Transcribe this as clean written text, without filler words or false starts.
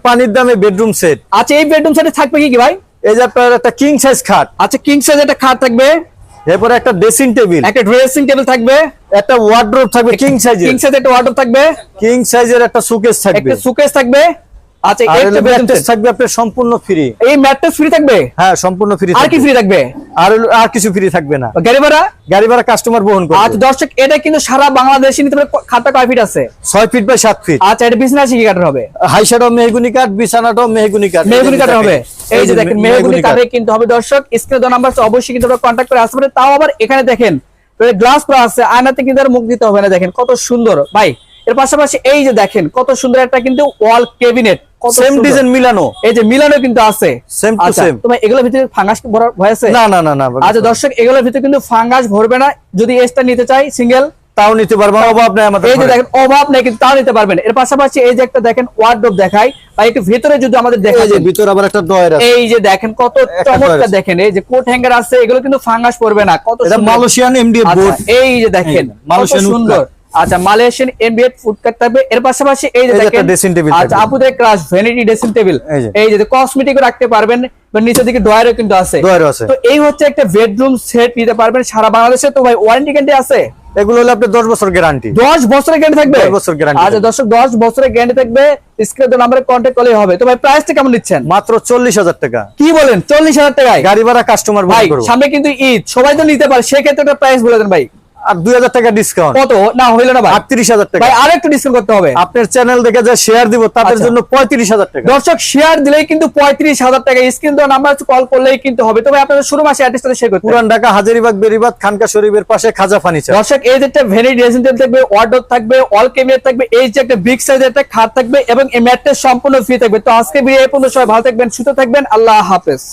পানির দামে bedroom set. আচ্ছা, এই বেডরুম সেটে থাকবে কি কি ভাই? এই যে আপনার একটা কিং সাইজ খাট। আচ্ছা, কিং সাইজ একটা খাট থাকবে, এরপরে একটা ড্রেসিং টেবিল, একটা ড্রেসিং টেবিল থাকবে, একটা ওয়ার্ডরোব থাকবে কিং সাইজের, কিং সাইজ একটা ওয়ার্ডরোব থাকবে, কিং সাইজের একটা সুকেস থাকবে, একটা সুকেস থাকবে। আচ্ছা, আর একটা বেডরুম ম্যাট্রেস সেট থাকবে আপনার সম্পূর্ণ ফ্রি। এই ম্যাট্রেস ফ্রি থাকবে? হ্যাঁ, সম্পূর্ণ ফ্রি। আর কি ফ্রি থাকবে? আর কিছু ফ্রি থাকবে না। গাড়ি ভাড়া? গাড়ি ভাড়া কাস্টমার বহন করবে। আচ্ছা দর্শক, এটা কিন্তু সারা বাংলাদেশে নিতে পারে। খাটটা কয় ফিট আছে? 6 ফিট বাই 7 ফিট। আচ্ছা, এটা বিছানা কি কাঠের হবে? হাইসাটাও মেহগুনি কাঠ, বিছানাটাও মেহগুনি কাঠ। মেহগুনি কাঠের হবে। এই যে দেখেন, মেহগুনি কাঠে কিন্তু হবে। দর্শক, স্ক্রিনে দেওয়া নাম্বার অবশ্যই কিন্তু আপনারা কন্টাক্ট করে আসতে পারেন। তাও আবার এখানে দেখেন গ্লাস করা আছে, আয়নাতে কিন্তু আর মুখ দিতে হবে না। দেখেন কত সুন্দর ভাই। এর পাশাপাশি এই যে দেখেন কত সুন্দর একটা কিন্তু ওয়াল ক্যাবিনেট, সেম ডিজাইন মিলানো। এই যে মিলানো কিন্তু আছে সেম টু সেম। তোমার এগুলোর ভিতরে ফাঙ্গাস ভরার ভয় আছে? না না না না। আচ্ছা দর্শক, এগুলোর ভিতরে কিন্তু ফাঙ্গাস ভরবে না। যদি এসটা নিতে চাই সিঙ্গেল, তাও নিতে পারবেন, অভাব নাই আমাদের। এই যে দেখেন অভাব নেই, কিন্তু তাও নিতে পারবেন। এর পাশাপাশি এই যে একটা দেখেন ওয়ার্ডরোব দেখাই, বা একটু ভিতরে যদি আমাদের দেখা এই যে ভিতরে আবার একটা ডয়ার আছে। এই যে দেখেন কত চমৎকার। দেখেন এই যে কোট হ্যাঙ্গার আছে, এগুলো কিন্তু ফাঙ্গাস পড়বে না। কত এটা মালয়েশিয়ান এমডিএফ বোর্ড। এই যে দেখেন মালয়েশিয়ান সুন্দর। আচ্ছা, মালয়েশিয়ান এমডিএফ ফুড কাট থাকবে। এর পাশাপাশি এই যে দেখেন ড্রেসিং টেবিল। আচ্ছা, আপুদের ক্রাশ ভ্যানিটি ড্রেসিং টেবিল। এই যে কসমেটিকও রাখতে পারবেন, বা নিচের দিকে ডয়ারও কিন্তু আছে। তো এই হচ্ছে একটা বেডরুম সেট নিতে পারবেন সারা বাংলাদেশে। তো ভাই ওয়ারেন্টি গ্যারান্টি আছে? এগুলো হলো আপনার 10 বছর গ্যারান্টি। 10 বছরের গ্যারান্টি থাকবে? 10 বছর গ্যারান্টি। আচ্ছা দর্শক, 10 বছরের গ্যারান্টি থাকবে। স্ক্রিনে দেওয়া নম্বরে কন্টাক্ট করলেই হবে। তো ভাই প্রাইসটা কেমন নিচ্ছেন? মাত্র 40,000 টাকা। কি বলেন, 40,000 টাকায়? গাড়ি ভাড়া কাস্টমার ভাই বহন করবে। সামনে কিন্তু ঈদ, সবাই তো নিতে পারে, সেক্ষেত্রে একটা প্রাইস বলে দেন ভাই। আর 2000 টাকা ডিসকাউন্ট। কত না হইলো না ভাই? 38,000 টাকা। ভাই আরেকটু ডিসকাউন্ট করতে হবে। আপনার চ্যানেল দেখে যা শেয়ার দিব তাদের জন্য 35,000 টাকা। দর্শক, শেয়ার দিলেই কিন্তু 35,000 টাকা। স্ক্রিন দেওয়া নাম্বার কল করলেই কিন্তু হবে। তবে আপনাদের শুরু মাসে অ্যাড্রেসটা শেয়ার করতে। পুরান ঢাকা হাজারীবাগ বেরিবাদ খানকা শরীফের পাশে খাজা ফার্নিচার। দর্শক, এই যে একটা ভেরি ড্রেসিং টেবিল থাকবে, ওয়ার্ডরোব থাকবে, অল ক্যাবিনেট থাকবে, এই যে একটা বিগ সাইজের একটা খাট থাকবে, এবং এই ম্যাট্রেস সম্পূর্ণ ফ্রি থাকবে। তো আজকে ভিডিও এই পর্যন্ত। সবাই ভালো থাকবেন, সুস্থ থাকবেন। আল্লাহ হাফেজ।